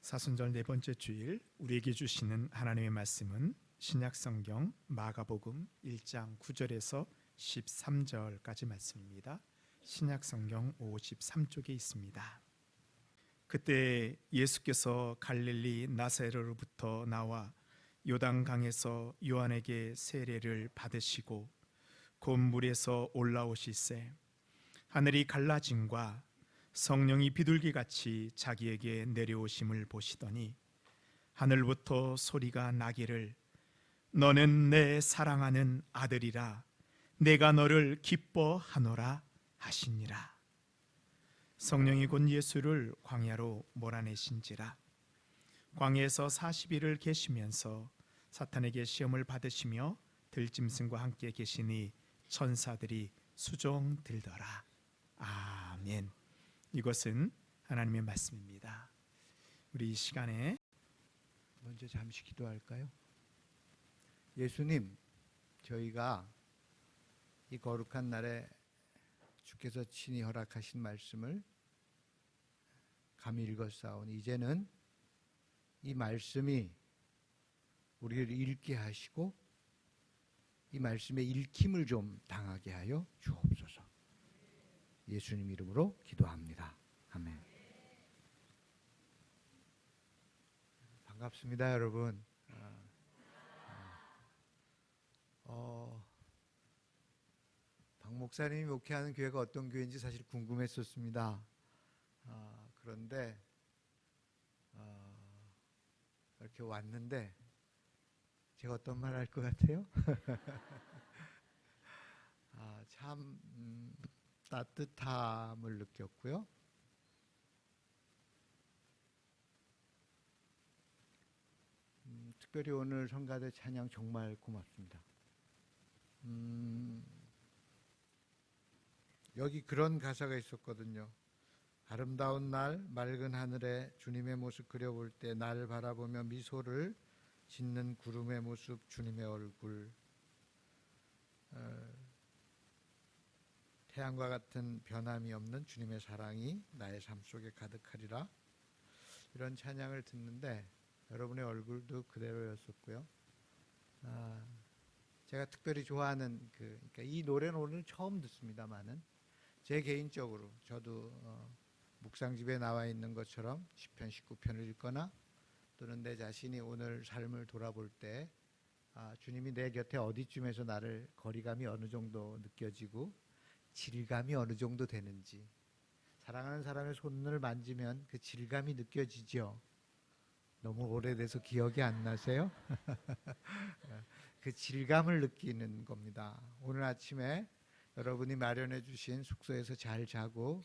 사순절 네 번째 주일 우리에게 주시는 하나님의 말씀은 신약성경 마가복음 1장 9절에서 13절까지 말씀입니다. 신약성경 53쪽에 있습니다. 그때 예수께서 갈릴리 나사렛으로부터 나와 요단강에서 요한에게 세례를 받으시고 곧 물에서 올라오시세 하늘이 갈라짐과 성령이 비둘기같이 자기에게 내려오심을 보시더니 하늘부터 소리가 나기를 너는 내 사랑하는 아들이라 내가 너를 기뻐하노라 하시니라. 성령이 곧 예수를 광야로 몰아내신지라. 광야에서 40일을 계시면서 사탄에게 시험을 받으시며 들짐승과 함께 계시니 천사들이 수종들더라. 아멘. 이것은 하나님의 말씀입니다. 우리 이 시간에 먼저 잠시 기도할까요? 예수님, 저희가 이 거룩한 날에 주께서 친히 허락하신 말씀을 감히 읽었사오니 이제는 이 말씀이 우리를 읽게 하시고 이 말씀의 읽힘을 좀 당하게 하여 주옵소서. 예수님 이름으로 기도합니다. 아멘. 반갑습니다, 여러분. 박 목사님이 목회하는 교회가 어떤 교회인지 사실 궁금했었습니다. 그런데 이렇게 왔는데 제가 어떤 말 할 것 같아요? 참 따뜻함을 느꼈고요. 특별히 오늘 성가대 찬양 정말 고맙습니다. 여기 그런 가사가 있었거든요. 아름다운 날 맑은 하늘에 주님의 모습 그려볼 때 나를 바라보며 미소를 짓는 구름의 모습 주님의 얼굴, 태양과 같은 변함이 없는 주님의 사랑이 나의 삶 속에 가득하리라. 이런 찬양을 듣는데 여러분의 얼굴도 그대로였었고요. 제가 특별히 좋아하는 그러니까 이 노래는 오늘 처음 듣습니다만은 제 개인적으로 저도 묵상집에 나와 있는 것처럼 시편 19편을 읽거나 또는 내 자신이 오늘 삶을 돌아볼 때 주님이 내 곁에 어디쯤에서 나를 거리감이 어느 정도 느껴지고 질감이 어느 정도 되는지, 사랑하는 사람의 손을 만지면 그 질감이 느껴지죠. 너무 오래돼서 기억이 안 나세요? 그 질감을 느끼는 겁니다. 오늘 아침에 여러분이 마련해 주신 숙소에서 잘 자고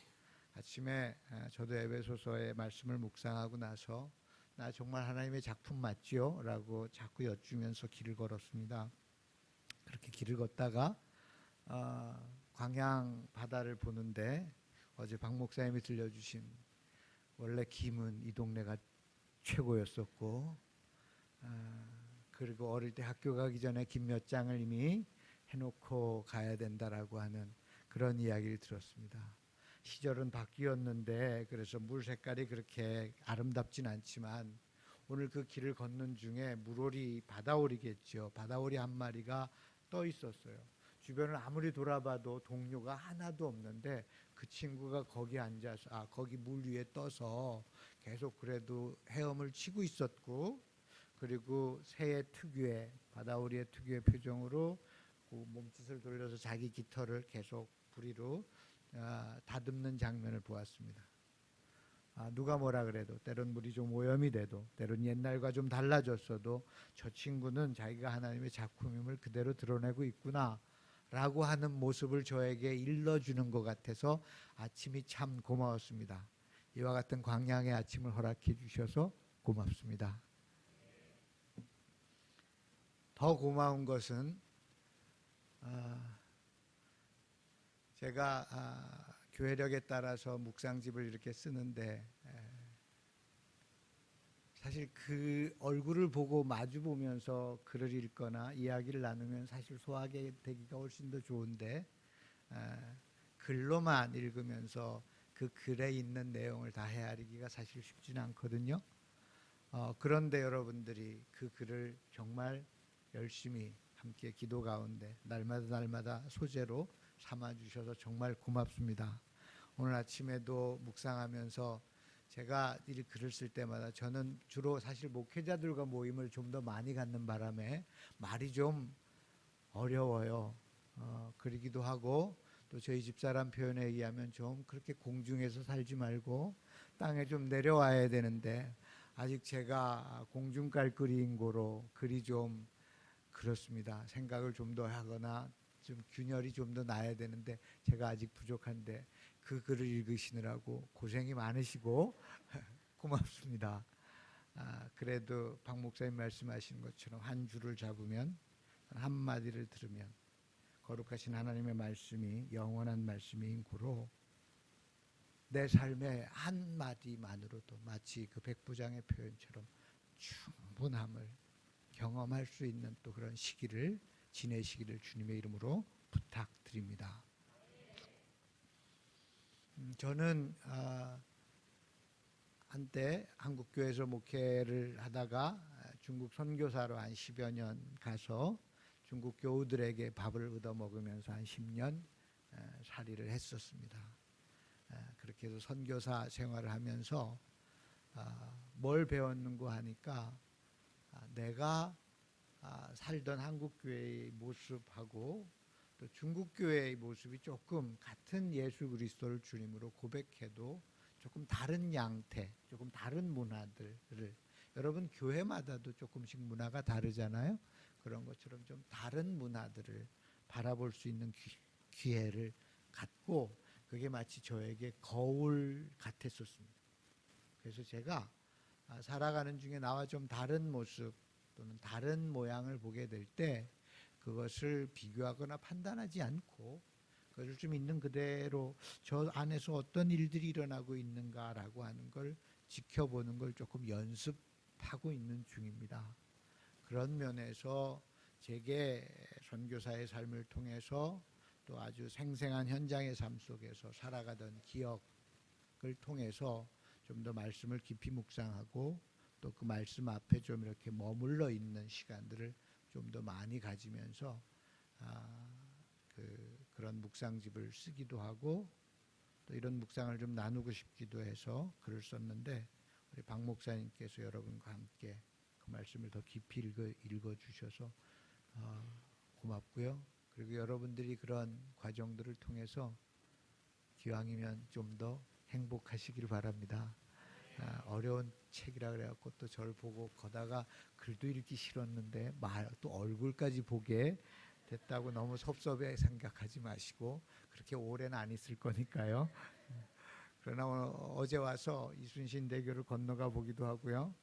아침에 저도 에베소서의 말씀을 묵상하고 나서 나 정말 하나님의 작품 맞지요? 라고 자꾸 여쭈면서 길을 걸었습니다. 그렇게 길을 걷다가 광양 바다를 보는데 어제 박 목사님이 들려주신 원래 김은 이 동네가 최고였었고 그리고 어릴 때 학교 가기 전에 김 몇 장을 이미 해놓고 가야 된다라고 하는 그런 이야기를 들었습니다. 시절은 바뀌었는데 그래서 물 색깔이 그렇게 아름답진 않지만 오늘 그 길을 걷는 중에 물오리, 바다오리겠죠. 바다오리 한 마리가 떠 있었어요. 주변을 아무리 돌아봐도 동료가 하나도 없는데 그 친구가 거기 앉아서 거기 물 위에 떠서 계속 그래도 헤엄을 치고 있었고, 그리고 새의 특유의 바다오리의 특유의 표정으로 그 몸짓을 돌려서 자기 깃털을 계속 부리로 다듬는 장면을 보았습니다. 누가 뭐라 그래도 때론 물이 좀 오염이 돼도 때론 옛날과 좀 달라졌어도 저 친구는 자기가 하나님의 작품임을 그대로 드러내고 있구나 라고 하는 모습을 저에게 일러주는 것 같아서 아침이 참 고마웠습니다. 이와 같은 광양의 아침을 허락해 주셔서 고맙습니다. 더 고마운 것은 제가 교회력에 따라서 묵상집을 이렇게 쓰는데 사실 그 얼굴을 보고 마주 보면서 글을 읽거나 이야기를 나누면 사실 소화하게 되기가 훨씬 더 좋은데 글로만 읽으면서 그 글에 있는 내용을 다 헤아리기가 사실 쉽지는 않거든요. 그런데 여러분들이 그 글을 정말 열심히 함께 기도 가운데 날마다 소재로 삼아 주셔서 정말 고맙습니다. 오늘 아침에도 묵상하면서 제가 이 글을 쓸 때마다 저는 주로 사실 목회자들과 모임을 좀 더 많이 갖는 바람에 말이 좀 어려워요. 그러기도 하고 또 저희 집사람 표현에 의하면 좀 그렇게 공중에서 살지 말고 땅에 좀 내려와야 되는데 아직 제가 공중 깔글이인 고로 글이 좀 그렇습니다. 생각을 좀 더 하거나 좀 균열이 좀 더 나야 되는데 제가 아직 부족한데 그 글을 읽으시느라고 고생이 많으시고 고맙습니다. 그래도 박 목사님 말씀하신 것처럼 한 줄을 잡으면 한 마디를 들으면 거룩하신 하나님의 말씀이 영원한 말씀인 고로 내 삶의 한 마디만으로도 마치 그 백부장의 표현처럼 충분함을 경험할 수 있는 또 그런 시기를 지내시기를 주님의 이름으로 부탁드립니다. 저는 한때 한국교회에서 목회를 하다가 중국 선교사로 한 10여 년 가서 중국 교우들에게 밥을 얻어 먹으면서 한 10년 살이를 했었습니다. 그렇게 해서 선교사 생활을 하면서 뭘 배웠는고 하니까 내가 살던 한국교회의 모습하고 또 중국교회의 모습이 조금 같은 예수 그리스도를 주님으로 고백해도 조금 다른 양태, 조금 다른 문화들을 여러분 교회마다도 조금씩 문화가 다르잖아요. 그런 것처럼 좀 다른 문화들을 바라볼 수 있는 기회를 갖고 그게 마치 저에게 거울 같았었습니다. 그래서 제가 살아가는 중에 나와 좀 다른 모습 또는 다른 모양을 보게 될 때 그것을 비교하거나 판단하지 않고 그것을 좀 있는 그대로 저 안에서 어떤 일들이 일어나고 있는가라고 하는 걸 지켜보는 걸 조금 연습하고 있는 중입니다. 그런 면에서 제게 선교사의 삶을 통해서 또 아주 생생한 현장의 삶 속에서 살아가던 기억을 통해서 좀 더 말씀을 깊이 묵상하고 또 그 말씀 앞에 좀 이렇게 머물러 있는 시간들을 좀 더 많이 가지면서 그런 묵상집을 쓰기도 하고 또 이런 묵상을 좀 나누고 싶기도 해서 글을 썼는데 우리 박 목사님께서 여러분과 함께 그 말씀을 더 깊이 읽어 주셔서 고맙고요. 그리고 여러분들이 그런 과정들을 통해서 기왕이면 좀 더 행복하시길 바랍니다. 어려운 책이라 그래갖고 또 저를 보고 거다가 글도 읽기 싫었는데 또 얼굴까지 보게 됐다고 너무 섭섭해 생각하지 마시고 그렇게 오래는 안 있을 거니까요. 그러나 어제 와서 이순신대교를 건너가 보기도 하고요.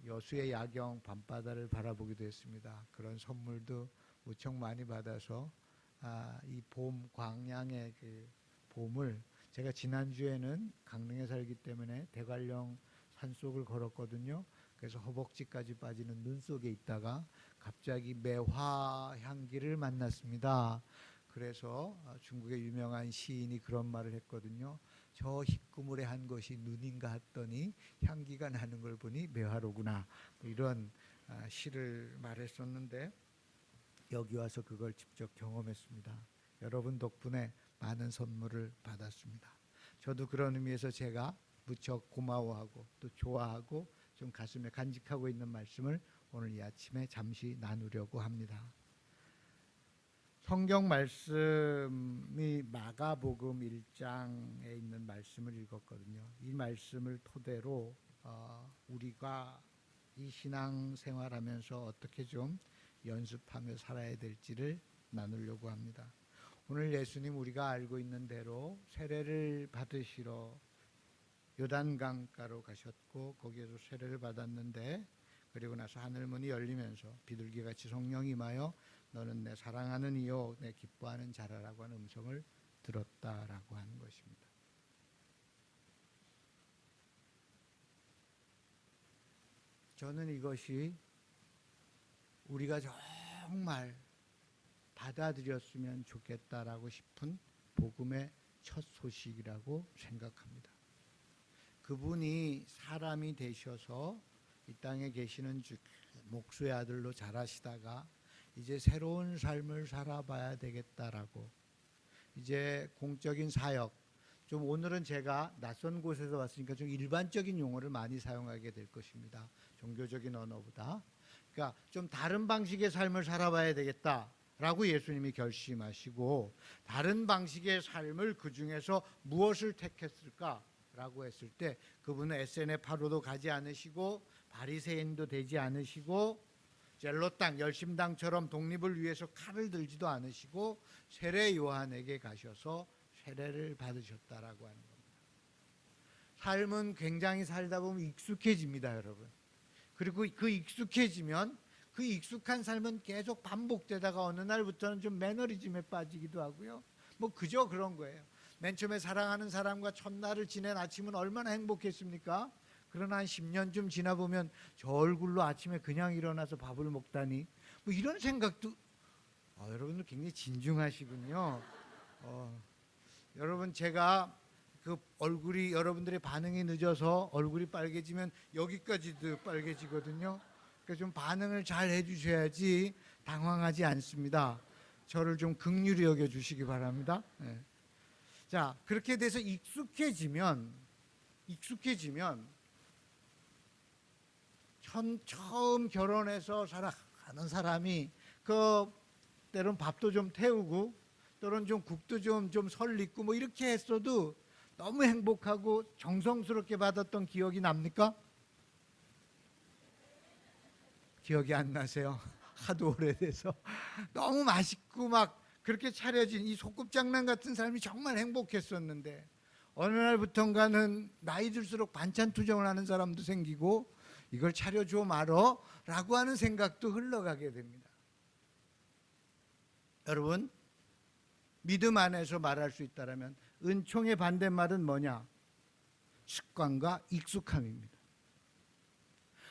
여수의 야경 밤바다를 바라보기도 했습니다. 그런 선물도 무척 많이 받아서 이 봄 광양의 그 봄을 제가 지난주에는 강릉에 살기 때문에 대관령 산속을 걸었거든요. 그래서 허벅지까지 빠지는 눈 속에 있다가 갑자기 매화 향기를 만났습니다. 그래서 중국의 유명한 시인이 그런 말을 했거든요. 저 희끄물에 한 것이 눈인가 했더니 향기가 나는 걸 보니 매화로구나. 이런 시를 말했었는데 여기 와서 그걸 직접 경험했습니다. 여러분 덕분에 많은 선물을 받았습니다. 저도 그런 의미에서 제가 무척 고마워하고 또 좋아하고 좀 가슴에 간직하고 있는 말씀을 오늘 이 아침에 잠시 나누려고 합니다. 성경 말씀이 마가복음 1장에 있는 말씀을 읽었거든요. 이 말씀을 토대로 우리가 이 신앙 생활하면서 어떻게 좀 연습하며 살아야 될지를 나누려고 합니다. 오늘 예수님 우리가 알고 있는 대로 세례를 받으시러 요단강가로 가셨고 거기에서 세례를 받았는데 그리고 나서 하늘문이 열리면서 비둘기같이 성령이 임하여 너는 내 사랑하는 이요 내 기뻐하는 자라라고 하는 음성을 들었다라고 하는 것입니다. 저는 이것이 우리가 정말 받아들였으면 좋겠다라고 싶은 복음의 첫 소식이라고 생각합니다. 그분이 사람이 되셔서 이 땅에 계시는 목수의 아들로 자라시다가 이제 새로운 삶을 살아봐야 되겠다라고, 이제 공적인 사역, 좀 오늘은 제가 낯선 곳에서 왔으니까 좀 일반적인 용어를 많이 사용하게 될 것입니다. 종교적인 언어보다. 그러니까 좀 다른 방식의 삶을 살아봐야 되겠다라고 예수님이 결심하시고, 다른 방식의 삶을 그 중에서 무엇을 택했을까라고 했을 때 그분은 SNF하러도 가지 않으시고 바리새인도 되지 않으시고 젤로땅 열심당처럼 독립을 위해서 칼을 들지도 않으시고 세례 요한에게 가셔서 세례를 받으셨다라고 하는 겁니다. 삶은 굉장히 살다 보면 익숙해집니다, 여러분. 그리고 그 익숙해지면 그 익숙한 삶은 계속 반복되다가 어느 날부터는 좀 매너리즘에 빠지기도 하고요. 뭐 그저 그런 거예요. 맨 처음에 사랑하는 사람과 첫날을 지낸 아침은 얼마나 행복했습니까? 그러나 한 10년쯤 지나 보면 저 얼굴로 아침에 그냥 일어나서 밥을 먹다니, 뭐 이런 생각도. 여러분들 굉장히 진중하시군요. 여러분, 제가 그 얼굴이, 여러분들의 반응이 늦어서 얼굴이 빨개지면 여기까지도 빨개지거든요. 그러니까 좀 반응을 잘 해주셔야지 당황하지 않습니다. 저를 좀 긍휼히 여겨주시기 바랍니다. 네. 자, 그렇게 돼서 익숙해지면 처음 결혼해서 살아가는 사람이 때론 밥도 좀 태우고 또는 좀 국도 좀 설리고 뭐 이렇게 했어도 너무 행복하고 정성스럽게 받았던 기억이 납니까? 기억이 안 나세요? 하도 오래돼서. 너무 맛있고 막 그렇게 차려진 이 소꿉장난 같은 삶이 정말 행복했었는데 어느 날부턴가는 나이 들수록 반찬 투정을 하는 사람도 생기고 이걸 차려줘 말어 라고 하는 생각도 흘러가게 됩니다. 여러분, 믿음 안에서 말할 수 있다면 은총의 반대말은 뭐냐? 습관과 익숙함입니다.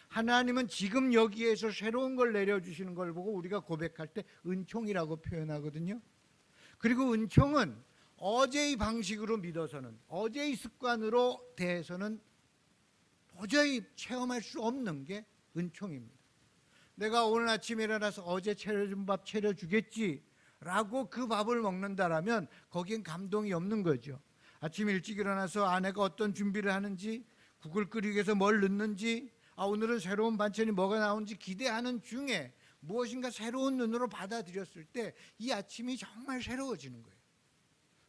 하나님은 지금 여기에서 새로운 걸 내려주시는 걸 보고 우리가 고백할 때 은총이라고 표현하거든요. 그리고 은총은 어제의 방식으로 믿어서는, 어제의 습관으로 대해서는 도저히 체험할 수 없는 게 은총입니다. 내가 오늘 아침에 일어나서 어제 차려준 밥 차려주겠지 라고 그 밥을 먹는다라면 거기엔 감동이 없는 거죠. 아침 일찍 일어나서 아내가 어떤 준비를 하는지, 국을 끓이기 위해서 뭘 넣는지, 오늘은 새로운 반찬이 뭐가 나오는지 기대하는 중에 무엇인가 새로운 눈으로 받아들였을 때 이 아침이 정말 새로워지는 거예요.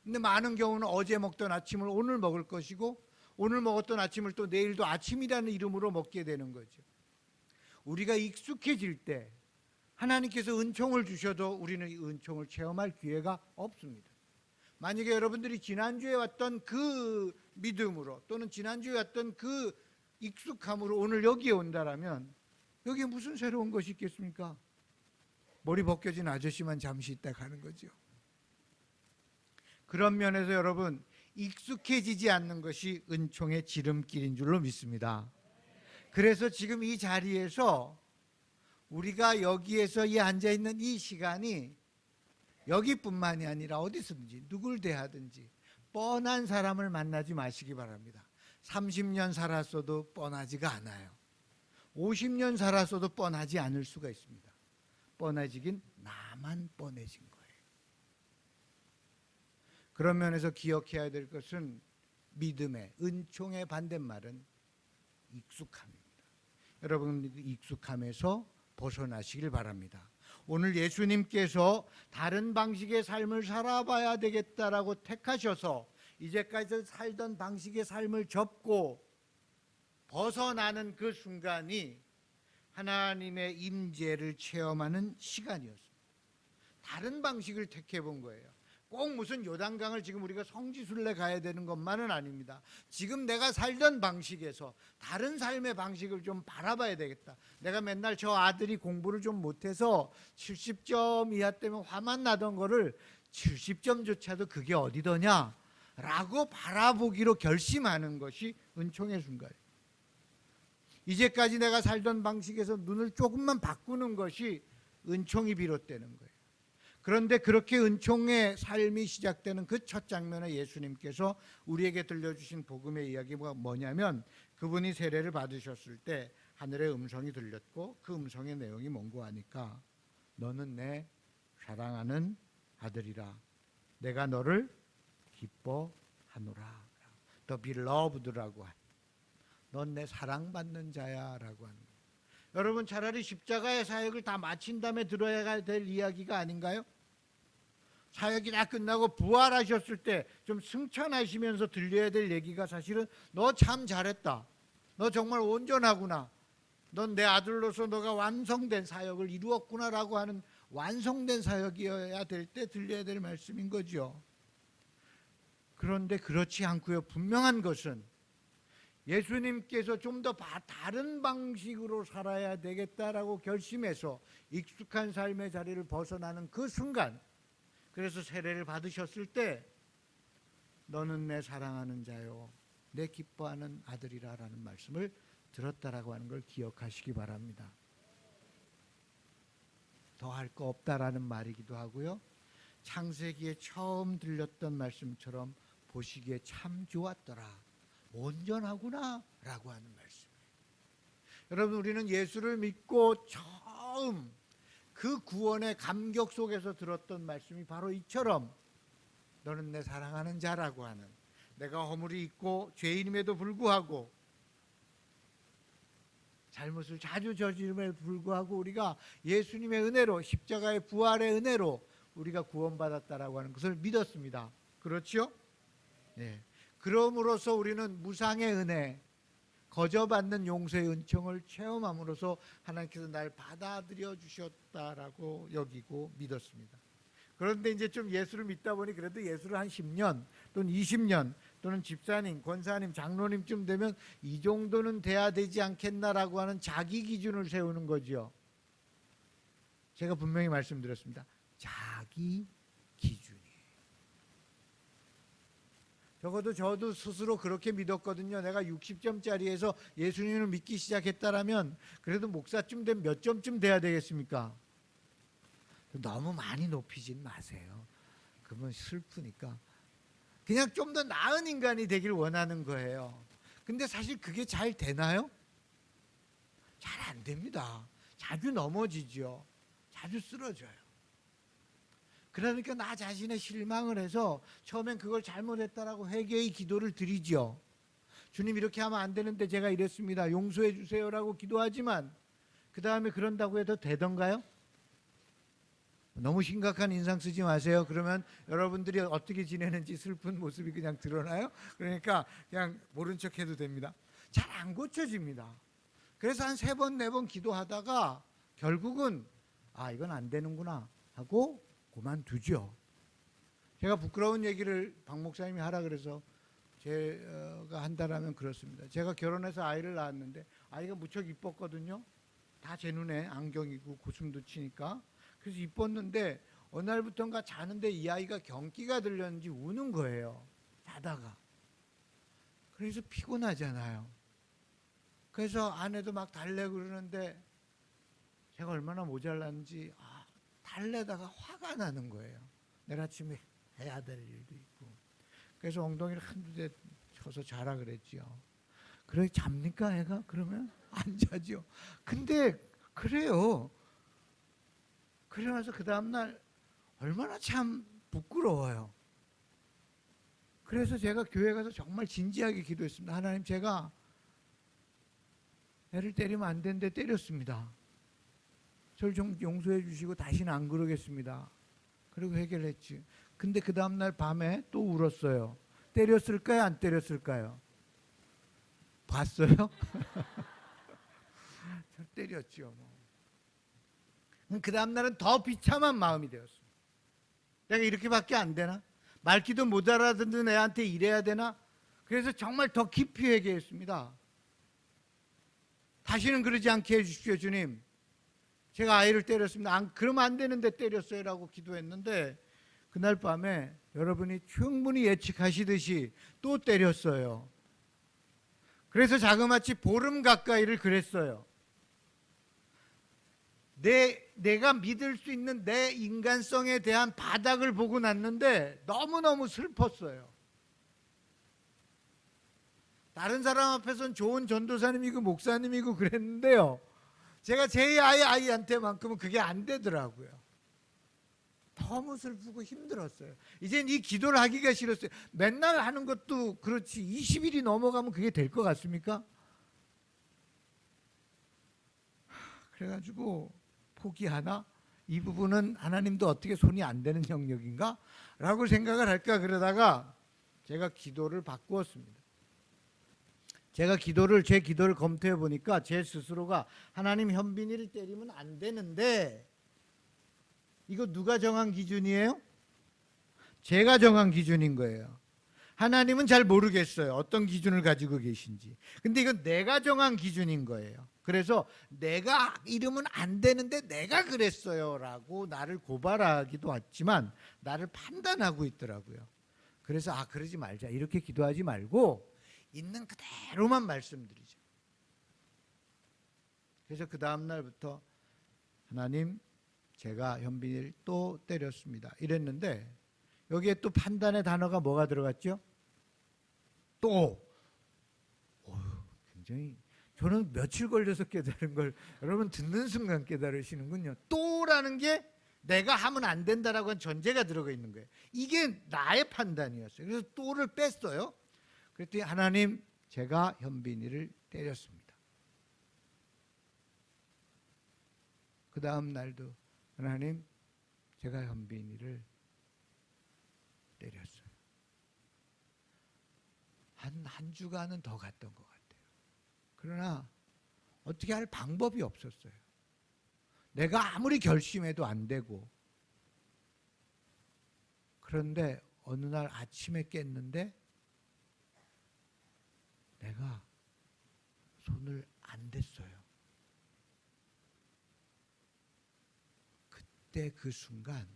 근데 많은 경우는 어제 먹던 아침을 오늘 먹을 것이고 오늘 먹었던 아침을 또 내일도 아침이라는 이름으로 먹게 되는 거죠. 우리가 익숙해질 때 하나님께서 은총을 주셔도 우리는 이 은총을 체험할 기회가 없습니다. 만약에 여러분들이 지난주에 왔던 그 믿음으로 또는 지난주에 왔던 그 익숙함으로 오늘 여기에 온다라면 여기에 무슨 새로운 것이 있겠습니까? 머리 벗겨진 아저씨만 잠시 있다 가는 거죠. 그런 면에서 여러분, 익숙해지지 않는 것이 은총의 지름길인 줄로 믿습니다. 그래서 지금 이 자리에서 우리가 여기에서 이 앉아있는 이 시간이 여기뿐만이 아니라 어디서든지 누굴 대하든지 뻔한 사람을 만나지 마시기 바랍니다. 30년 살았어도 뻔하지가 않아요. 50년 살았어도 뻔하지 않을 수가 있습니다. 뻔해지긴 나만 뻔해진 거예요. 그런 면에서 기억해야 될 것은 믿음의, 은총의 반대말은 익숙함입니다. 여러분, 익숙함에서 벗어나시길 바랍니다. 오늘 예수님께서 다른 방식의 삶을 살아봐야 되겠다라고 택하셔서 이제까지 살던 방식의 삶을 접고 벗어나는 그 순간이 하나님의 임재를 체험하는 시간이었습니다. 다른 방식을 택해 본 거예요. 꼭 무슨 요단강을 지금 우리가 성지순례 가야 되는 것만은 아닙니다. 지금 내가 살던 방식에서 다른 삶의 방식을 좀 바라봐야 되겠다. 내가 맨날 저 아들이 공부를 좀 못해서 70점 이하 때문에 화만 나던 거를 70점조차도 그게 어디더냐 라고 바라보기로 결심하는 것이 은총의 순간이에요. 이제까지 내가 살던 방식에서 눈을 조금만 바꾸는 것이 은총이 비롯되는 거예요. 그런데 그렇게 은총의 삶이 시작되는 그 첫 장면에 예수님께서 우리에게 들려주신 복음의 이야기가 뭐냐면, 그분이 세례를 받으셨을 때 하늘의 음성이 들렸고, 그 음성의 내용이 뭔고 하니까 너는 내 사랑하는 아들이라, 내가 너를 기뻐하노라. The beloved라고 하는, 넌 내 사랑받는 자야 라고 하는 거예요. 여러분, 차라리 십자가의 사역을 다 마친 다음에 들어야 될 이야기가 아닌가요? 사역이 다 끝나고 부활하셨을 때 좀 승천하시면서 들려야 될 얘기가 사실은 너 참 잘했다, 너 정말 온전하구나, 넌 내 아들로서 너가 완성된 사역을 이루었구나라고 하는 완성된 사역이어야 될 때 들려야 될 말씀인 거죠. 그런데 그렇지 않고요. 분명한 것은 예수님께서 좀 더 다른 방식으로 살아야 되겠다라고 결심해서 익숙한 삶의 자리를 벗어나는 그 순간, 그래서 세례를 받으셨을 때 너는 내 사랑하는 자요, 내 기뻐하는 아들이라라는 말씀을 들었다라고 하는 걸 기억하시기 바랍니다. 더 할 거 없다라는 말이기도 하고요, 창세기에 처음 들렸던 말씀처럼 보시기에 참 좋았더라, 온전하구나 라고 하는 말씀이에요. 여러분, 우리는 예수를 믿고 처음 그 구원의 감격 속에서 들었던 말씀이 바로 이처럼 너는 내 사랑하는 자라고 하는, 내가 허물이 있고 죄인임에도 불구하고, 잘못을 자주 저지름에도 불구하고 우리가 예수님의 은혜로, 십자가의 부활의 은혜로 우리가 구원받았다라고 하는 것을 믿었습니다. 그렇죠? 네. 그럼으로써 우리는 무상의 은혜, 거저받는 용서의 은총을 체험함으로써 하나님께서 날 받아들여 주셨다라고 여기고 믿었습니다. 그런데 이제 좀 예수를 믿다 보니 그래도 예수를 한 10년 또는 20년 또는 집사님, 권사님, 장로님쯤 되면 이 정도는 돼야 되지 않겠나라고 하는 자기 기준을 세우는 거죠. 제가 분명히 말씀드렸습니다. 자기 기준이. 적어도 저도 스스로 그렇게 믿었거든요. 내가 60점짜리에서 예수님을 믿기 시작했다라면 그래도 목사쯤 되면 몇 점쯤 돼야 되겠습니까? 너무 많이 높이진 마세요. 그러면 슬프니까. 그냥 좀 더 나은 인간이 되길 원하는 거예요. 근데 사실 그게 잘 되나요? 잘 안 됩니다. 자주 넘어지죠. 자주 쓰러져요. 그러니까 나 자신의 실망을 해서 처음엔 그걸 잘못했다라고 회개의 기도를 드리죠. 주님, 이렇게 하면 안 되는데 제가 이랬습니다, 용서해 주세요라고 기도하지만 그 다음에 그런다고 해도 되던가요? 너무 심각한 인상 쓰지 마세요. 그러면 여러분들이 어떻게 지내는지 슬픈 모습이 그냥 드러나요. 그러니까 그냥 모른 척 해도 됩니다. 잘 안 고쳐집니다. 그래서 한 3번 4번 기도하다가 결국은 이건 안 되는구나 하고 그만두죠. 제가 부끄러운 얘기를 박 목사님이 하라 그래서 제가 한다라면 그렇습니다. 제가 결혼해서 아이를 낳았는데 아이가 무척 이뻤거든요. 다 제 눈에 안경이고 고슴도 치니까. 그래서 이뻤는데 어느 날부터인가 자는데 이 아이가 경기가 들렸는지 우는 거예요. 자다가. 그래서 피곤하잖아요. 그래서 아내도 막 달래고 그러는데 제가 얼마나 모자랐는지 달래다가 화가 나는 거예요. 내일 아침에 해야 될 일도 있고. 그래서 엉덩이를 한두 대 쳐서 자라 그랬지요. 그래 잡니까 애가? 그러면 안 자죠. 근데 그래요. 그래 나서 그 다음날 얼마나 참 부끄러워요. 그래서 제가 교회 가서 정말 진지하게 기도했습니다. 하나님, 제가 애를 때리면 안 되는데 때렸습니다. 저를 좀 용서해 주시고 다시는 안 그러겠습니다. 그리고 해결했지. 근데 그 다음날 밤에 또 울었어요. 때렸을까요? 안 때렸을까요? 봤어요? 저 때렸죠. 그 다음날은 더 비참한 마음이 되었습니다. 내가 이렇게밖에 안 되나? 말귀도 못 알아듣는 애한테 이래야 되나? 그래서 정말 더 깊이 회개했습니다. 다시는 그러지 않게 해주십시오, 주님. 제가 아이를 때렸습니다. 그러면 안 되는데 때렸어요 라고 기도했는데 그날 밤에 여러분이 충분히 예측하시듯이 또 때렸어요. 그래서 자그마치 보름 가까이를 그랬어요. 내가 믿을 수 있는 내 인간성에 대한 바닥을 보고 났는데 너무너무 슬펐어요. 다른 사람 앞에서는 좋은 전도사님이고 목사님이고 그랬는데요, 제가 제 아이한테만큼은 그게 안 되더라고요. 너무 슬프고 힘들었어요. 이젠 이 기도를 하기가 싫었어요. 맨날 하는 것도 그렇지 20일이 넘어가면 그게 될 것 같습니까? 그래가지고 포기하나? 이 부분은 하나님도 어떻게 손이 안 되는 영역인가? 라고 생각을 할까 그러다가 제가 기도를 바꾸었습니다. 제가 제 기도를 검토해 보니까 제 스스로가 하나님, 현빈이를 때리면 안 되는데, 이거 누가 정한 기준이에요? 제가 정한 기준인 거예요. 하나님은 잘 모르겠어요, 어떤 기준을 가지고 계신지. 근데 이건 내가 정한 기준인 거예요. 그래서 내가 이러면 안 되는데 내가 그랬어요 라고 나를 고발하기도 했지만 나를 판단하고 있더라고요. 그래서 그러지 말자, 이렇게 기도하지 말고 있는 그대로만 말씀드리자. 그래서 그 다음 날부터 하나님, 제가 현빈이를 또 때렸습니다 이랬는데, 여기에 또 판단의 단어가 뭐가 들어갔죠? 또. 굉장히, 저는 며칠 걸려서 깨달은 걸 여러분 듣는 순간 깨달으시는군요. 또라는 게 내가 하면 안 된다라고 한 전제가 들어가 있는 거예요. 이게 나의 판단이었어요. 그래서 또를 뺐어요. 그랬더니 하나님, 제가 현빈이를 때렸습니다. 그 다음 날도 하나님, 제가 현빈이를 때렸어요. 한 주간은 더 갔던 것 같아요. 그러나 어떻게 할 방법이 없었어요. 내가 아무리 결심해도 안 되고. 그런데 어느 날 아침에 깼는데 내가 손을 안 댔어요. 그때 그 순간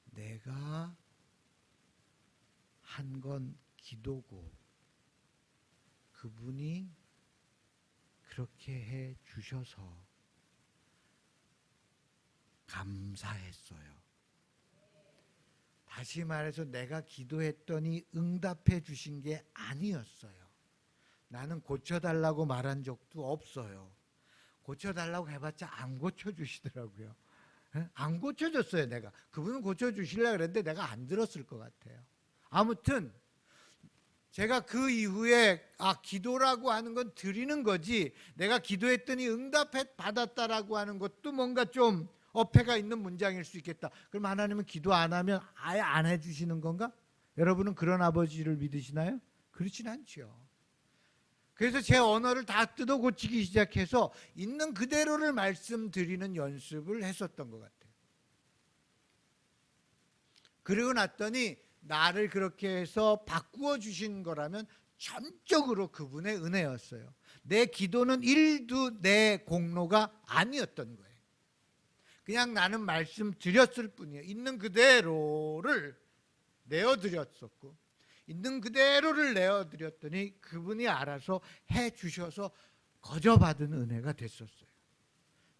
내가 한 건 기도고 그분이 그렇게 해 주셔서 감사했어요. 다시 말해서 내가 기도했더니 응답해 주신 게 아니었어요. 나는 고쳐달라고 말한 적도 없어요. 고쳐달라고 해봤자 안 고쳐주시더라고요. 안 고쳐줬어요. 내가 그분은 고쳐주시려고 그랬는데 내가 안 들었을 것 같아요. 아무튼 제가 그 이후에 기도라고 하는 건 드리는 거지, 내가 기도했더니 응답해 받았다라고 하는 것도 뭔가 좀 어폐가 있는 문장일 수 있겠다. 그럼 하나님은 기도 안 하면 아예 안 해주시는 건가? 여러분은 그런 아버지를 믿으시나요? 그렇진 않죠. 그래서 제 언어를 다 뜯어 고치기 시작해서 있는 그대로를 말씀드리는 연습을 했었던 것 같아요. 그러고 났더니 나를 그렇게 해서 바꾸어 주신 거라면 전적으로 그분의 은혜였어요. 내 기도는 1도 내 공로가 아니었던 거예요. 그냥 나는 말씀드렸을 뿐이에요. 있는 그대로를 내어드렸었고, 있는 그대로를 내어드렸더니 그분이 알아서 해주셔서 거저받은 은혜가 됐었어요.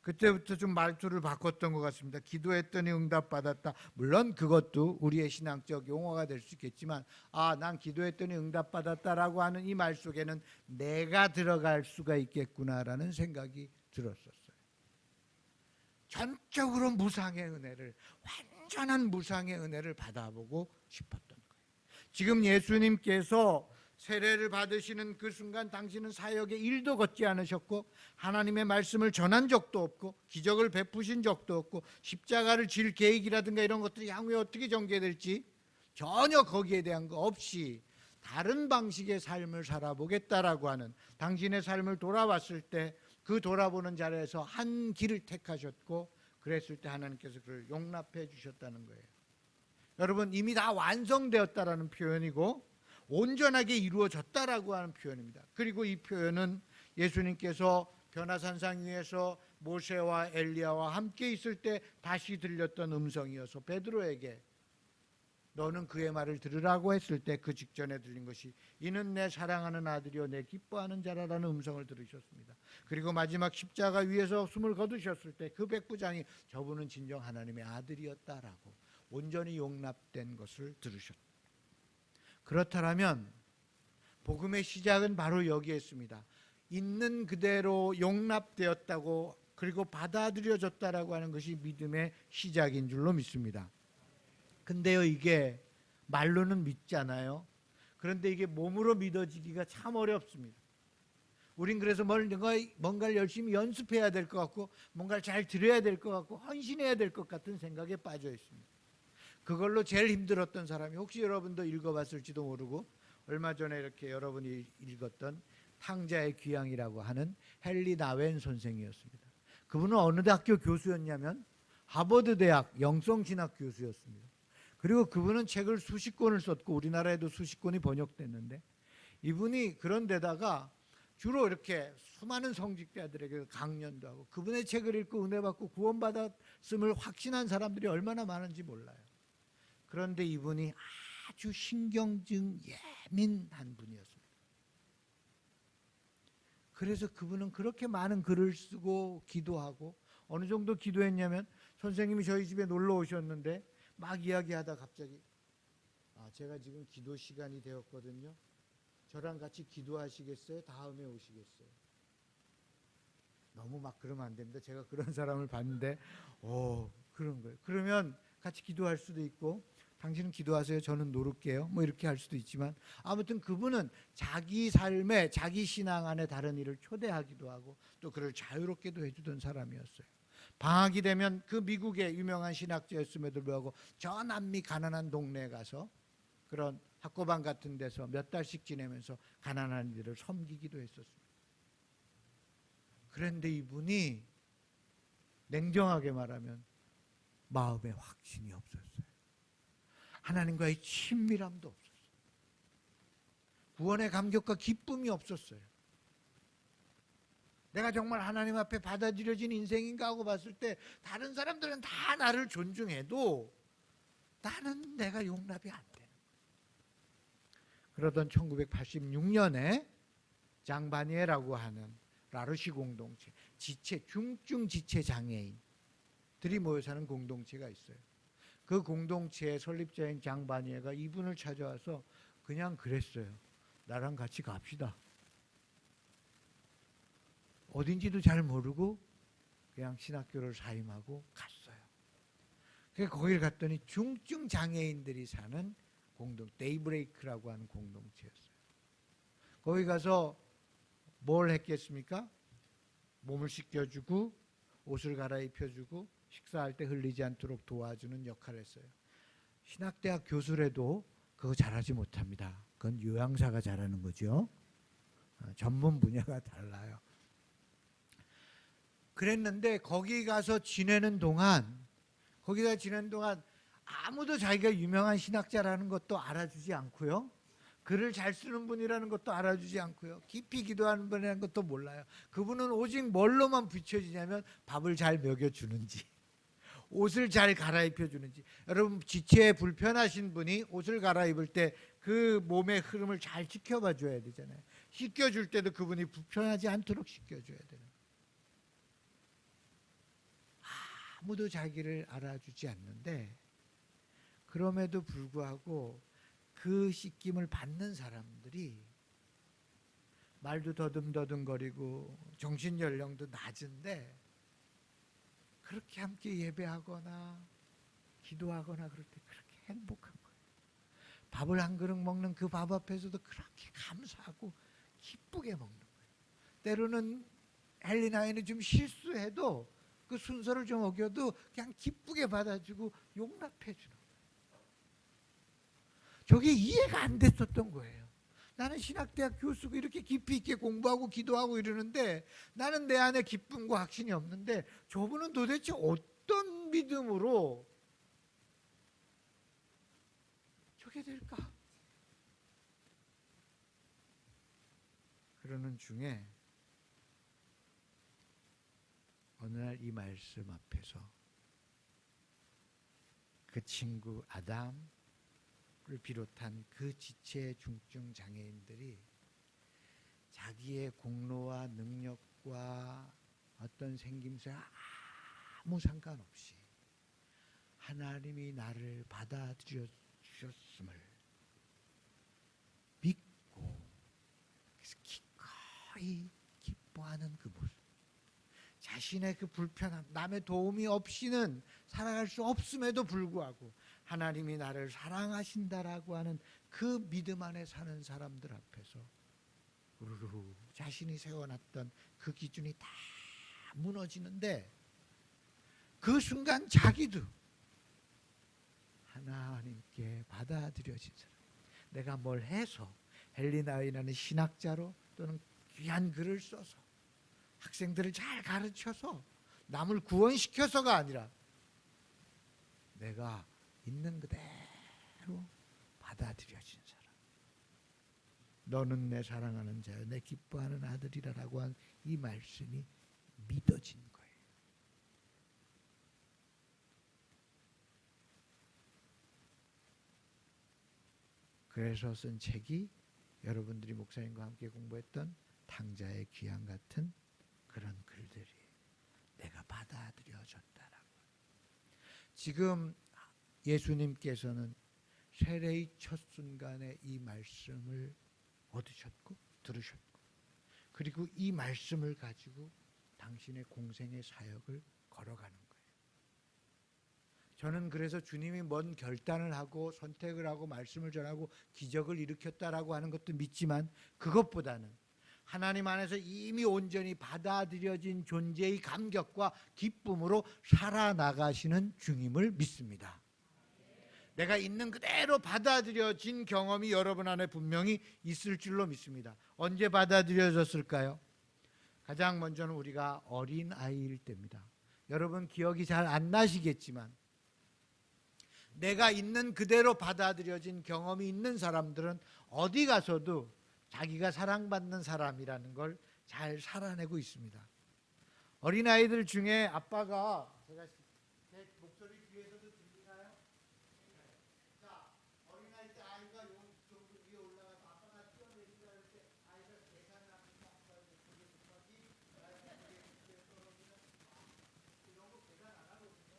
그때부터 좀 말투를 바꿨던 것 같습니다. 기도했더니 응답받았다. 물론 그것도 우리의 신앙적 용어가 될 수 있겠지만, 난 기도했더니 응답받았다라고 하는 이 말 속에는 내가 들어갈 수가 있겠구나라는 생각이 들었었어요. 전적으로 무상의 은혜를, 완전한 무상의 은혜를 받아보고 싶었던 거예요. 지금 예수님께서 세례를 받으시는 그 순간 당신은 사역에 일도 걷지 않으셨고, 하나님의 말씀을 전한 적도 없고, 기적을 베푸신 적도 없고, 십자가를 질 계획이라든가 이런 것들이 향후에 어떻게 전개될지 전혀 거기에 대한 거 없이 다른 방식의 삶을 살아보겠다라고 하는, 당신의 삶을 돌아봤을 때 그 돌아보는 자리에서 한 길을 택하셨고, 그랬을 때 하나님께서 그를 용납해 주셨다는 거예요. 여러분, 이미 다 완성되었다라는 표현이고 온전하게 이루어졌다라고 하는 표현입니다. 그리고 이 표현은 예수님께서 변화산상 위에서 모세와 엘리야와 함께 있을 때 다시 들렸던 음성이어서 베드로에게 너는 그의 말을 들으라고 했을 때 그 직전에 들린 것이 이는 내 사랑하는 아들이요 내 기뻐하는 자라라는 음성을 들으셨습니다. 그리고 마지막 십자가 위에서 숨을 거두셨을 때 그 백부장이 저분은 진정 하나님의 아들이었다라고 온전히 용납된 것을 들으셨다. 그렇다면 복음의 시작은 바로 여기에 있습니다. 있는 그대로 용납되었다고 그리고 받아들여졌다라고 하는 것이 믿음의 시작인 줄로 믿습니다. 근데요, 이게 말로는 믿잖아요. 그런데 이게 몸으로 믿어지기가 참 어렵습니다. 우린 그래서 뭔가를 열심히 연습해야 될 것 같고 뭔가를 잘 들어야 될 것 같고 헌신해야 될 것 같은 생각에 빠져 있습니다. 그걸로 제일 힘들었던 사람이 혹시 여러분도 읽어봤을지도 모르고 얼마 전에 이렇게 여러분이 읽었던 탕자의 귀향이라고 하는 헨리 나웬 선생이었습니다. 그분은 어느 대학교 교수였냐면 하버드 대학 영성신학 교수였습니다. 그리고 그분은 책을 수십 권을 썼고 우리나라에도 수십 권이 번역됐는데 이분이 그런 데다가 주로 이렇게 수많은 성직자들에게 강연도 하고 그분의 책을 읽고 은혜 받고 구원받았음을 확신한 사람들이 얼마나 많은지 몰라요. 그런데 이분이 아주 신경증 예민한 분이었습니다. 그래서 그분은 그렇게 많은 글을 쓰고 기도하고 어느 정도 기도했냐면 선생님이 저희 집에 놀러 오셨는데 막 이야기하다 갑자기 제가 지금 기도 시간이 되었거든요. 저랑 같이 기도하시겠어요? 다음에 오시겠어요? 너무 막 그러면 안 됩니다. 제가 그런 사람을 봤는데 그런 거예요. 그러면 같이 기도할 수도 있고 당신은 기도하세요. 저는 노를게요. 뭐 이렇게 할 수도 있지만 아무튼 그분은 자기 삶에 자기 신앙 안에 다른 일을 초대하기도 하고 또 그를 자유롭게도 해주던 사람이었어요. 방학이 되면 그 미국의 유명한 신학자였음에도 불구하고 저 남미 가난한 동네에 가서 그런 학고방 같은 데서 몇 달씩 지내면서 가난한 이들을 섬기기도 했었습니다. 그런데 이분이 냉정하게 말하면 마음에 확신이 없었어요. 하나님과의 친밀함도 없었어요. 구원의 감격과 기쁨이 없었어요. 내가 정말 하나님 앞에 받아들여진 인생인가 하고 봤을 때 다른 사람들은 다 나를 존중해도 나는 내가 용납이 안 되는 거예요. 그러던 1986년에 장바니에라고 하는 라르시 공동체, 중증 지체 장애인들이 모여 사는 공동체가 있어요. 그 공동체의 설립자인 장바니에가 이분을 찾아와서 그냥 그랬어요. 나랑 같이 갑시다. 어딘지도 잘 모르고 그냥 신학교를 사임하고 갔어요. 그래서 거기를 갔더니 중증 장애인들이 사는 데이브레이크라고 하는 공동체였어요. 거기 가서 뭘 했겠습니까? 몸을 씻겨주고 옷을 갈아입혀주고 식사할 때 흘리지 않도록 도와주는 역할을 했어요. 신학대학 교수라도 그거 잘하지 못합니다. 그건 요양사가 잘하는 거죠. 전문 분야가 달라요. 그랬는데 거기 가서 지내는 동안 아무도 자기가 유명한 신학자라는 것도 알아주지 않고요. 글을 잘 쓰는 분이라는 것도 알아주지 않고요. 깊이 기도하는 분이라는 것도 몰라요. 그분은 오직 뭘로만 비춰지냐면 밥을 잘 먹여주는지 옷을 잘 갈아입혀주는지. 여러분 지체에 불편하신 분이 옷을 갈아입을 때 그 몸의 흐름을 잘 지켜봐 줘야 되잖아요. 씻겨줄 때도 그분이 불편하지 않도록 씻겨줘야 되는 거예요. 아무도 자기를 알아주지 않는데 그럼에도 불구하고 그 씻김을 받는 사람들이 말도 더듬더듬거리고 정신연령도 낮은데 그렇게 함께 예배하거나 기도하거나 그럴 때 그렇게 행복한 거예요. 밥을 한 그릇 먹는 그 밥 앞에서도 그렇게 감사하고 기쁘게 먹는 거예요. 때로는 헬리나이는 좀 실수해도 그 순서를 좀 어겨도 그냥 기쁘게 받아주고 용납해 주는 거예요. 저게 이해가 안 됐었던 거예요. 나는 신학대학 교수고 이렇게 깊이 있게 공부하고 기도하고 이러는데 나는 내 안에 기쁨과 확신이 없는데 저분은 도대체 어떤 믿음으로 저게 될까? 그러는 중에 어느 날 이 말씀 앞에서 그 친구 아담 비롯한 그 지체 중증 장애인들이 자기의 공로와 능력과 어떤 생김새와 아무 상관없이 하나님이 나를 받아들여 주셨음을 믿고 그래서 기꺼이 기뻐하는 그 모습, 자신의 그 불편함, 남의 도움이 없이는 살아갈 수 없음에도 불구하고 하나님이 나를 사랑하신다라고 하는 그 믿음 안에 사는 사람들 앞에서 우르르 자신이 세워놨던 그 기준이 다 무너지는데, 그 순간 자기도 하나님께 받아들여진 사람, 내가 뭘 해서 헬리나이라는 신학자로 또는 귀한 글을 써서 학생들을 잘 가르쳐서 남을 구원시켜서가 아니라 내가 있는 그대로 받아들여진 사람, 너는 내 사랑하는 자여 내 기뻐하는 아들이라라고 한 이 말씀이 믿어진 거예요. 그래서 쓴 책이 여러분들이 목사님과 함께 공부했던 탕자의 귀한 같은 그런 글들이 내가 받아들여졌다라고. 지금 예수님께서는 세례의 첫 순간에 이 말씀을 얻으셨고 들으셨고, 그리고 이 말씀을 가지고 당신의 공생의 사역을 걸어가는 거예요. 저는 그래서 주님이 뭔 결단을 하고 선택을 하고 말씀을 전하고 기적을 일으켰다라고 하는 것도 믿지만, 그것보다는 하나님 안에서 이미 온전히 받아들여진 존재의 감격과 기쁨으로 살아나가시는 주님을 믿습니다. 내가 있는 그대로 받아들여진 경험이 여러분 안에 분명히 있을 줄로 믿습니다. 언제 받아들여졌을까요? 가장 먼저는 우리가 어린아이일 때입니다. 여러분 기억이 잘 안 나시겠지만 내가 있는 그대로 받아들여진 경험이 있는 사람들은 어디 가서도 자기가 사랑받는 사람이라는 걸 잘 살아내고 있습니다. 어린아이들 중에 아빠가, 제가 제 목소리 뒤에서도 들리나요? 자, 어린아이 때 아이가 요 정도 위에 올라가서 아빠가 뛰어내리자 할 때 아이가 계산을 하면서 아빠가 그게 못하기 떨어지는 이런 거 계산 안 하거든요.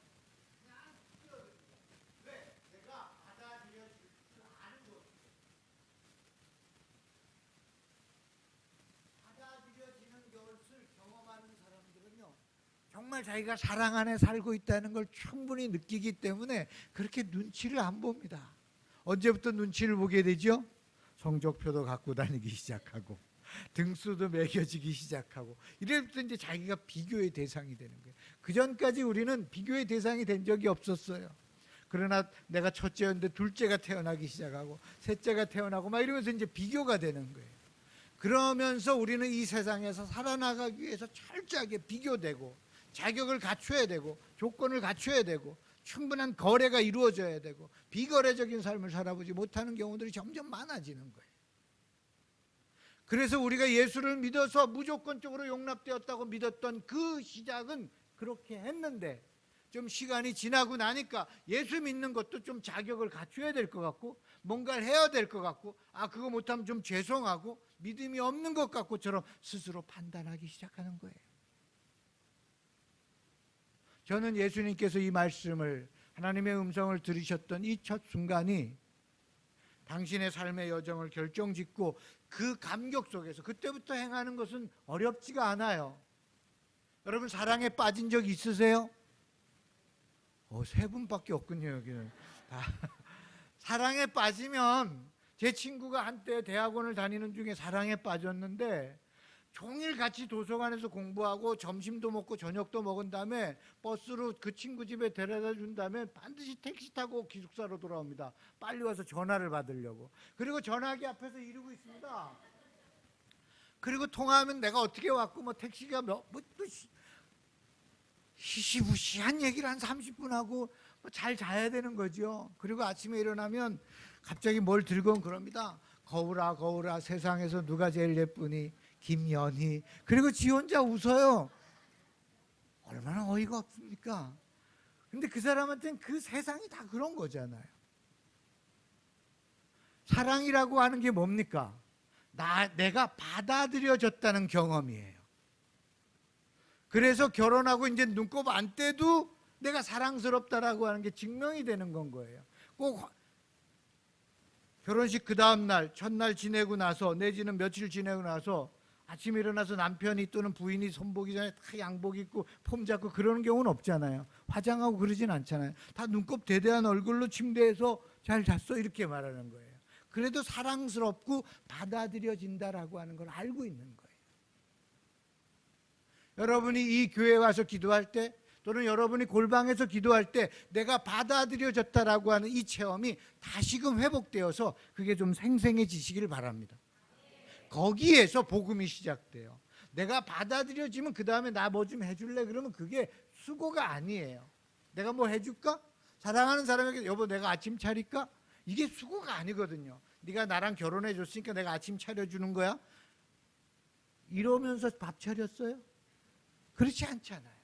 그냥 뛰어듭니다. 왜? 내가 받아들여질 줄 아는 거. 받아들여지는 것을 경험하는 사람들은요, 정말 자기가 사랑 안에 살고 있다는 걸 충분히 느끼기 때문에 그렇게 눈치를 안 봅니다. 언제부터 눈치를 보게 되죠? 성적표도 갖고 다니기 시작하고 등수도 매겨지기 시작하고 이래부터 이제 자기가 비교의 대상이 되는 거예요. 그 전까지 우리는 비교의 대상이 된 적이 없었어요. 그러나 내가 첫째였는데 둘째가 태어나기 시작하고 셋째가 태어나고 막 이러면서 이제 비교가 되는 거예요. 그러면서 우리는 이 세상에서 살아나가기 위해서 철저하게 비교되고 자격을 갖춰야 되고 조건을 갖춰야 되고 충분한 거래가 이루어져야 되고 비거래적인 삶을 살아보지 못하는 경우들이 점점 많아지는 거예요. 그래서 우리가 예수를 믿어서 무조건적으로 용납되었다고 믿었던 그 시작은 그렇게 했는데, 좀 시간이 지나고 나니까 예수 믿는 것도 좀 자격을 갖춰야 될 것 같고 뭔가를 해야 될 것 같고, 그거 못하면 좀 죄송하고 믿음이 없는 것 같고처럼 스스로 판단하기 시작하는 거예요. 저는 예수님께서 이 말씀을, 하나님의 음성을 들으셨던 이 첫 순간이 당신의 삶의 여정을 결정짓고 그 감격 속에서 그때부터 행하는 것은 어렵지가 않아요. 여러분 사랑에 빠진 적 있으세요? 3분밖에 없군요. 여기는 사랑에 빠지면, 제 친구가 한때 대학원을 다니는 중에 사랑에 빠졌는데 종일 같이 도서관에서 공부하고 점심도 먹고 저녁도 먹은 다음에 버스로 그 친구 집에 데려다 준 다음에 반드시 택시 타고 기숙사로 돌아옵니다. 빨리 와서 전화를 받으려고. 그리고 전화기 앞에서 이러고 있습니다. 그리고 통화하면 내가 어떻게 왔고 뭐 택시가 또 시시부시한 얘기를 한 30분 하고 잘 자야 되는 거죠. 그리고 아침에 일어나면 갑자기 뭘 들고 그럽니다. 거울아 거울아 세상에서 누가 제일 예쁘니? 김연희. 그리고 지 혼자 웃어요. 얼마나 어이가 없습니까? 근데 그 사람한테는 그 세상이 다 그런 거잖아요. 사랑이라고 하는 게 뭡니까? 내가 받아들여졌다는 경험이에요. 그래서 결혼하고 이제 눈곱 안 떼도 내가 사랑스럽다라고 하는 게 증명이 되는 건 거예요. 꼭 결혼식 그 다음 날, 첫날 지내고 나서 내지는 며칠 지내고 나서 아침에 일어나서 남편이 또는 부인이 손보기 전에 다 양복 입고 폼 잡고 그러는 경우는 없잖아요. 화장하고 그러진 않잖아요. 다 눈곱 대대한 얼굴로 침대에서 잘 잤어 이렇게 말하는 거예요. 그래도 사랑스럽고 받아들여진다라고 하는 걸 알고 있는 거예요. 여러분이 이 교회에 와서 기도할 때 또는 여러분이 골방에서 기도할 때 내가 받아들여졌다라고 하는 이 체험이 다시금 회복되어서 그게 좀 생생해지시길 바랍니다. 거기에서 복음이 시작돼요. 내가 받아들여지면 그 다음에 나 뭐 좀 해줄래? 그러면 그게 수고가 아니에요. 내가 뭐 해줄까? 사랑하는 사람에게 여보 내가 아침 차릴까? 이게 수고가 아니거든요. 네가 나랑 결혼해 줬으니까 내가 아침 차려주는 거야? 이러면서 밥 차렸어요? 그렇지 않잖아요.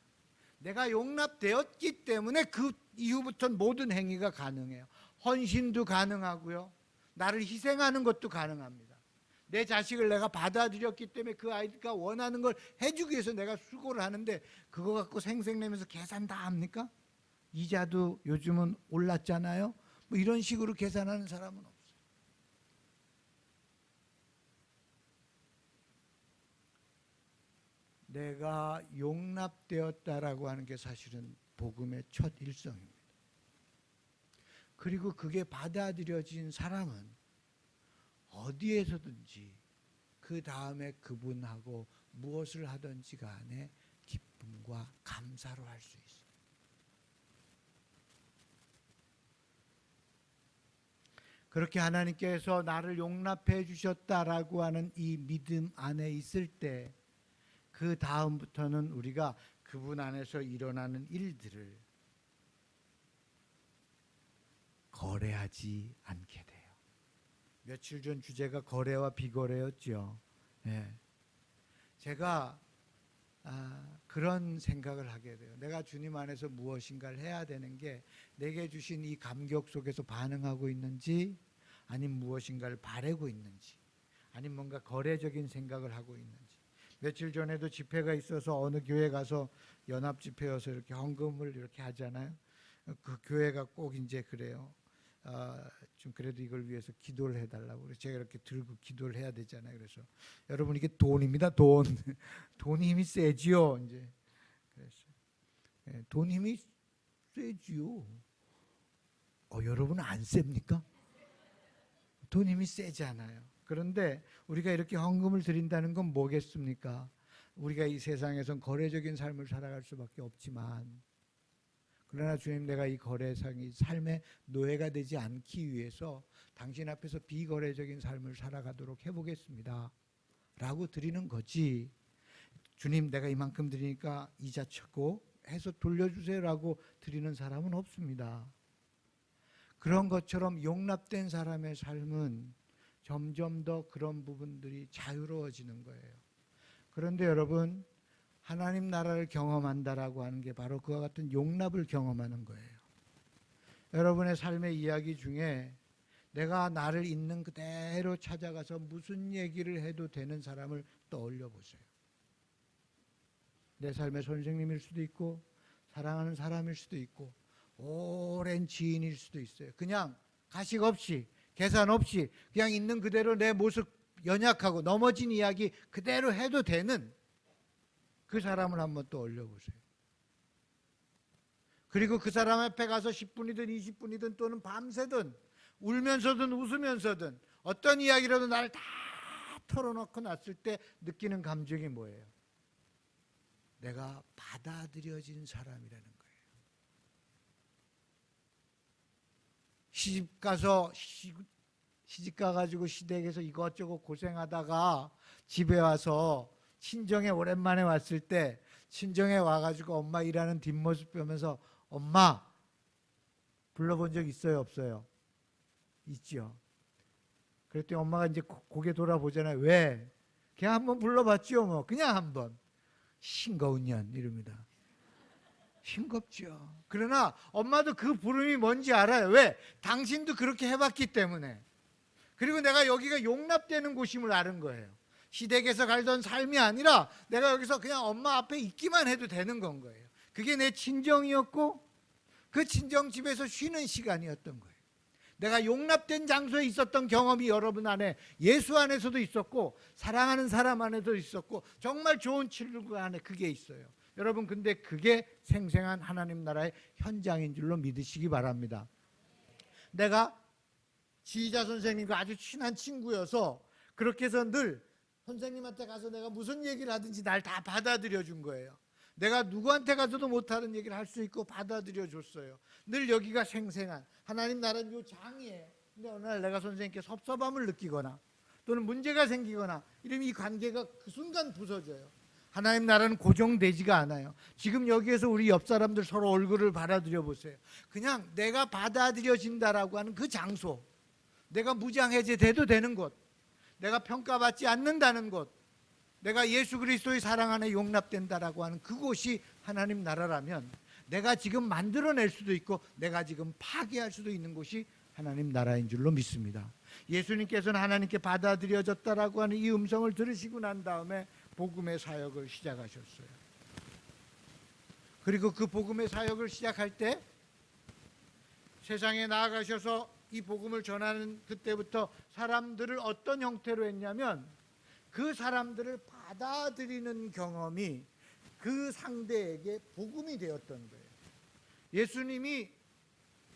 내가 용납되었기 때문에 그 이후부터는 모든 행위가 가능해요. 헌신도 가능하고요. 나를 희생하는 것도 가능합니다. 내 자식을 내가 받아들였기 때문에 그 아이가 원하는 걸 해주기 위해서 내가 수고를 하는데 그거 갖고 생색내면서 계산 다 합니까? 이자도 요즘은 올랐잖아요. 뭐 이런 식으로 계산하는 사람은 없어요. 내가 용납되었다라고 하는 게 사실은 복음의 첫 일성입니다. 그리고 그게 받아들여진 사람은 어디에서든지 그 다음에 그분하고 무엇을 하든지 간에 기쁨과 감사로 할 수 있어요. 그렇게 하나님께서 나를 용납해 주셨다라고 하는 이 믿음 안에 있을 때 그 다음부터는 우리가 그분 안에서 일어나는 일들을 거래하지 않게 돼요. 며칠 전 주제가 거래와 비거래였죠. 네. 제가 그런 생각을 하게 돼요. 내가 주님 안에서 무엇인가를 해야 되는 게 내게 주신 이 감격 속에서 반응하고 있는지 아니면 무엇인가를 바라고 있는지 아니면 뭔가 거래적인 생각을 하고 있는지. 며칠 전에도 집회가 있어서 어느 교회 가서 연합 집회여서 이렇게 헌금을 이렇게 하잖아요. 그 교회가 꼭 이제 그래요. 좀 그래도 이걸 위해서 기도를 해달라고. 그래서 제가 이렇게 들고 기도를 해야 되잖아요. 그래서 여러분 이게 돈입니다. 돈. 돈 힘이 세지요. 이제 그래서 돈 힘이 세지요. 여러분은 안 셉니까? 돈 힘이 세지 않아요. 그런데 우리가 이렇게 헌금을 드린다는 건 뭐겠습니까? 우리가 이 세상에선 거래적인 삶을 살아갈 수밖에 없지만 그러나 주님 내가 이 거래상이 삶의 노예가 되지 않기 위해서 당신 앞에서 비거래적인 삶을 살아가도록 해보겠습니다 라고 드리는 거지. 주님 내가 이만큼 드리니까 이자 치고 해서 돌려주세요 라고 드리는 사람은 없습니다. 그런 것처럼 용납된 사람의 삶은 점점 더 그런 부분들이 자유로워지는 거예요. 그런데 여러분 하나님 나라를 경험한다라고 하는 게 바로 그와 같은 용납을 경험하는 거예요. 여러분의 삶의 이야기 중에 내가 나를 있는 그대로 찾아가서 무슨 얘기를 해도 되는 사람을 떠올려 보세요. 내 삶의 선생님일 수도 있고 사랑하는 사람일 수도 있고 오랜 지인일 수도 있어요. 그냥 가식 없이 계산 없이 그냥 있는 그대로 내 모습 연약하고 넘어진 이야기 그대로 해도 되는 그 사람을 한번 떠올려 보세요. 그리고 그 사람 앞에 가서 10분이든 20분이든 또는 밤새든 울면서든 웃으면서든 어떤 이야기라도 나를 다 털어놓고 났을 때 느끼는 감정이 뭐예요? 내가 받아들여진 사람이라는 거예요. 시집 가가지고 시댁에서 이것저것 고생하다가 집에 와서 친정에 오랜만에 왔을 때 친정에 와가지고 엄마 일하는 뒷모습 보면서 엄마 불러본 적 있어요 없어요? 있죠. 그랬더니 엄마가 이제 고개 돌아보잖아요. 왜? 그냥 한번 불러봤죠 뭐. 그냥 한번. 싱거운 년 이럽니다. 싱겁죠. 그러나 엄마도 그 부름이 뭔지 알아요. 왜? 당신도 그렇게 해봤기 때문에. 그리고 내가 여기가 용납되는 곳임을 아는 거예요. 시댁에서 살던 삶이 아니라 내가 여기서 그냥 엄마 앞에 있기만 해도 되는 건 거예요. 그게 내 친정이었고 그 친정집에서 쉬는 시간이었던 거예요. 내가 용납된 장소에 있었던 경험이 여러분 안에, 예수 안에서도 있었고 사랑하는 사람 안에도 있었고 정말 좋은 친구 안에 그게 있어요. 여러분, 근데 그게 생생한 하나님 나라의 현장인 줄로 믿으시기 바랍니다. 내가 지휘자 선생님과 아주 친한 친구여서 그렇게 해서 늘 선생님한테 가서 내가 무슨 얘기를 하든지 날 다 받아들여 준 거예요. 내가 누구한테 가서도 못하는 얘기를 할 수 있고 받아들여 줬어요. 늘 여기가 생생한 하나님 나라는 요 장이에요. 근데 어느 날 내가 선생님께 섭섭함을 느끼거나 또는 문제가 생기거나 이러면 이 관계가 그 순간 부서져요. 하나님 나라는 고정되지가 않아요. 지금 여기에서 우리 옆 사람들 서로 얼굴을 받아들여 보세요. 그냥 내가 받아들여진다라고 하는 그 장소, 내가 무장해제돼도 되는 곳, 내가 평가받지 않는다는 곳, 내가 예수 그리스도의 사랑 안에 용납된다라고 하는 그곳이 하나님 나라라면 내가 지금 만들어낼 수도 있고 내가 지금 파괴할 수도 있는 곳이 하나님 나라인 줄로 믿습니다. 예수님께서는 하나님께 받아들여졌다라고 하는 이 음성을 들으시고 난 다음에 복음의 사역을 시작하셨어요. 그리고 그 복음의 사역을 시작할 때 세상에 나아가셔서 이 복음을 전하는 그때부터 사람들을 어떤 형태로 했냐면 그 사람들을 받아들이는 경험이 그 상대에게 복음이 되었던 거예요.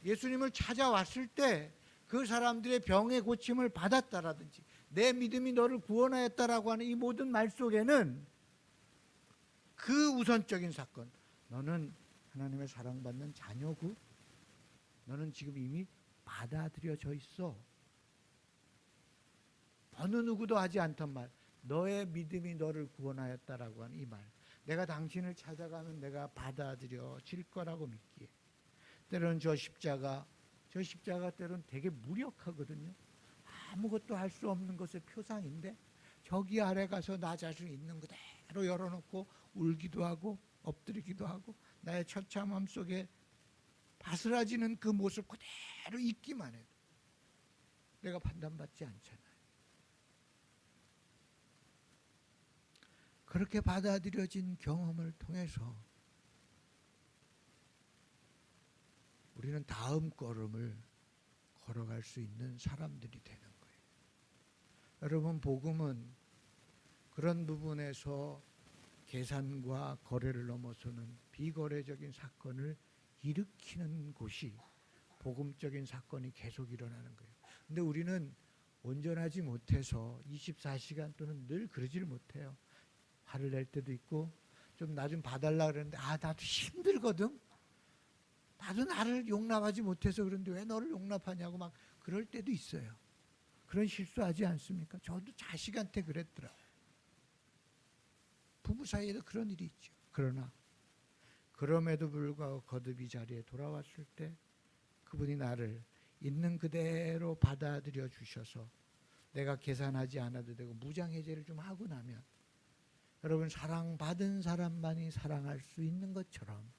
예수님을 찾아왔을 때 그 사람들의 병의 고침을 받았다라든지 내 믿음이 너를 구원하였다라고 하는 이 모든 말 속에는 그 우선적인 사건, 너는 하나님의 사랑받는 자녀고 너는 지금 이미 받아들여져 있어. 어느 누구도 하지 않던 말, 너의 믿음이 너를 구원하였다라고 하는 이 말, 내가 당신을 찾아가면 내가 받아들여질 거라고 믿기에 때로는 저 십자가 때로는 되게 무력하거든요. 아무것도 할 수 없는 것의 표상인데 저기 아래 가서 나 자신 있는 그대로 열어놓고 울기도 하고 엎드리기도 하고 나의 처참함 속에 바스라지는 그 모습 그대로 있기만 해도 내가 판단받지 않잖아요. 그렇게 받아들여진 경험을 통해서 우리는 다음 걸음을 걸어갈 수 있는 사람들이 되는 거예요. 여러분, 복음은 그런 부분에서 계산과 거래를 넘어서는 비거래적인 사건을 일으키는 곳이 복음적인 사건이 계속 일어나는 거예요. 근데 우리는 온전하지 못해서 24시간 또는 늘 그러지를 못해요. 화를 낼 때도 있고 좀 나 좀 봐달라 그러는데 나도 힘들거든. 나도 나를 용납하지 못해서 그런데 왜 너를 용납하냐고 막 그럴 때도 있어요. 그런 실수하지 않습니까? 저도 자식한테 그랬더라고요. 부부 사이에도 그런 일이 있죠. 그러나 그럼에도 불구하고 거듭 이 자리에 돌아왔을 때 그분이 나를 있는 그대로 받아들여 주셔서 내가 계산하지 않아도 되고 무장해제를 좀 하고 나면 여러분, 사랑받은 사람만이 사랑할 수 있는 것처럼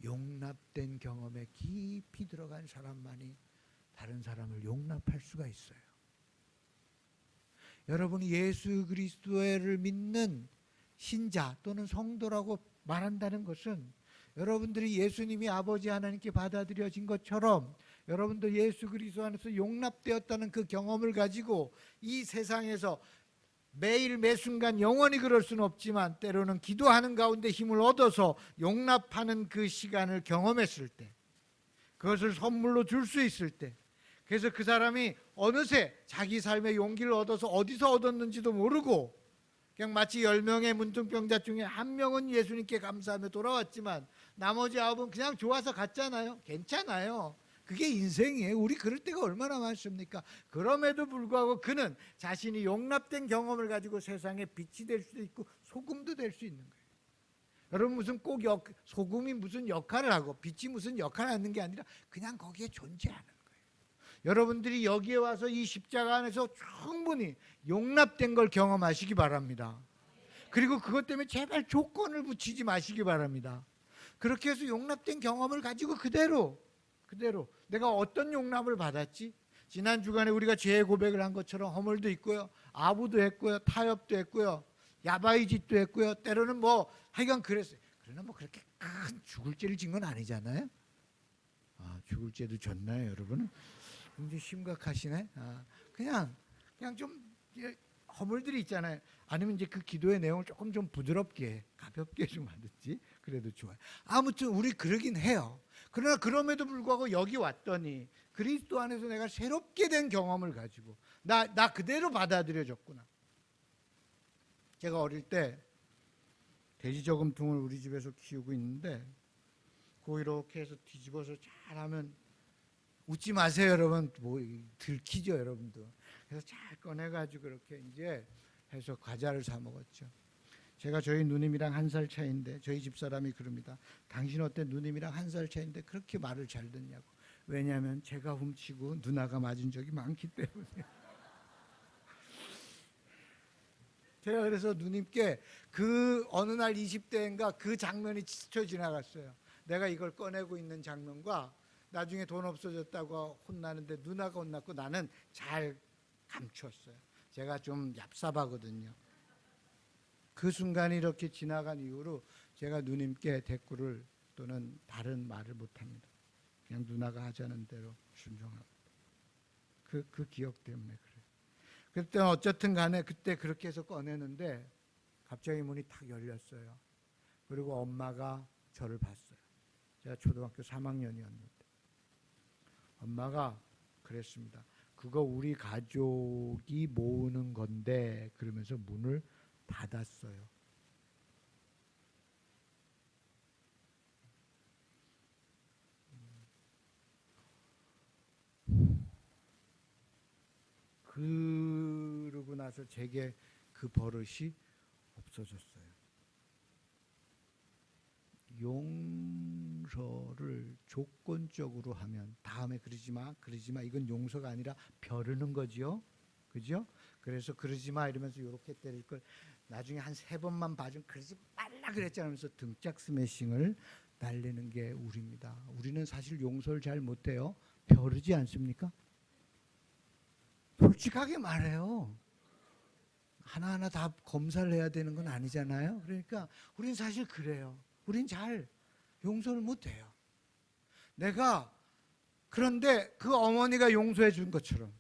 용납된 경험에 깊이 들어간 사람만이 다른 사람을 용납할 수가 있어요. 여러분이 예수 그리스도를 믿는 신자 또는 성도라고 말한다는 것은 여러분들이 예수님이 아버지 하나님께 받아들여진 것처럼 여러분도 예수 그리스도 안에서 용납되었다는 그 경험을 가지고 이 세상에서 매일 매순간 영원히 그럴 수는 없지만 때로는 기도하는 가운데 힘을 얻어서 용납하는 그 시간을 경험했을 때, 그것을 선물로 줄 수 있을 때, 그래서 그 사람이 어느새 자기 삶의 용기를 얻어서 어디서 얻었는지도 모르고 그냥 마치 10명의 문둥병자 중에 한 명은 예수님께 감사하며 돌아왔지만 나머지 9은 그냥 좋아서 갔잖아요. 괜찮아요. 그게 인생이에요. 우리 그럴 때가 얼마나 많습니까? 그럼에도 불구하고 그는 자신이 용납된 경험을 가지고 세상에 빛이 될 수도 있고 소금도 될 수 있는 거예요. 여러분, 무슨 꼭 소금이 무슨 역할을 하고 빛이 무슨 역할을 하는 게 아니라 그냥 거기에 존재하는 거예요. 여러분들이 여기에 와서 이 십자가 안에서 충분히 용납된 걸 경험하시기 바랍니다. 그리고 그것 때문에 제발 조건을 붙이지 마시기 바랍니다. 그렇게 해서 용납된 경험을 가지고 그대로 내가 어떤 용납을 받았지? 지난 주간에 우리가 죄 고백을 한 것처럼 허물도 있고요, 아부도 했고요, 타협도 했고요, 야바이 짓도 했고요, 때로는 뭐 하여간 그랬어요. 그러나 뭐 그렇게 큰 죽을 죄를 진 건 아니잖아요. 죽을 죄도 졌나요, 여러분? 굉장히 심각하시네. 그냥 좀 허물들이 있잖아요. 아니면 이제 그 기도의 내용을 조금 좀 부드럽게, 가볍게 좀 하든지 그래도 좋아요. 아무튼 우리 그러긴 해요. 그러나 그럼에도 불구하고 여기 왔더니 그리스도 안에서 내가 새롭게 된 경험을 가지고 나 그대로 받아들여졌구나. 제가 어릴 때 돼지 저금통을 우리 집에서 키우고 있는데 그거 이렇게 해서 뒤집어서 잘하면, 웃지 마세요 여러분, 뭐 들키죠 여러분도. 그래서 잘 꺼내가지고 그렇게 이제 해서 과자를 사 먹었죠. 제가 저희 누님이랑 1살 차이인데 저희 집사람이 그럽니다. 당신 어때? 누님이랑 1살 차이인데 그렇게 말을 잘 듣냐고. 왜냐하면 제가 훔치고 누나가 맞은 적이 많기 때문에. 제가 그래서 누님께 그 어느 날 20대인가 그 장면이 스쳐 지나갔어요. 내가 이걸 꺼내고 있는 장면과 나중에 돈 없어졌다고 혼나는데 누나가 혼났고 나는 잘 감추었어요. 제가 좀 얍삽하거든요. 그 순간이 이렇게 지나간 이후로 제가 누님께 대꾸를 또는 다른 말을 못합니다. 그냥 누나가 하자는 대로 순종합니다. 그 기억 때문에 그래요. 그때 어쨌든 간에 그때 그렇게 해서 꺼내는데 갑자기 문이 탁 열렸어요. 그리고 엄마가 저를 봤어요. 제가 초등학교 3학년이었는데 엄마가 그랬습니다. 그거 우리 가족이 모으는 건데, 그러면서 문을 닫았어요. 그러고 나서 제게 그 버릇이 없어졌어요. 용서를 조건적으로 하면 다음에 그러지 마 이건 용서가 아니라 벼르는 거지요. 그죠? 그래서 그러지 마 이러면서 이렇게 때릴 걸 나중에 한 3번만 봐주면 그러지 말라 그랬잖아요 하면서 등짝 스매싱을 날리는 게 우리입니다. 우리는 사실 용서를 잘 못해요. 벼르지 않습니까? 솔직하게 말해요. 하나하나 다 검사를 해야 되는 건 아니잖아요. 그러니까 우린 사실 그래요. 우린 잘 용서를 못해요. 내가 그런데 그 어머니가 용서해 준 것처럼,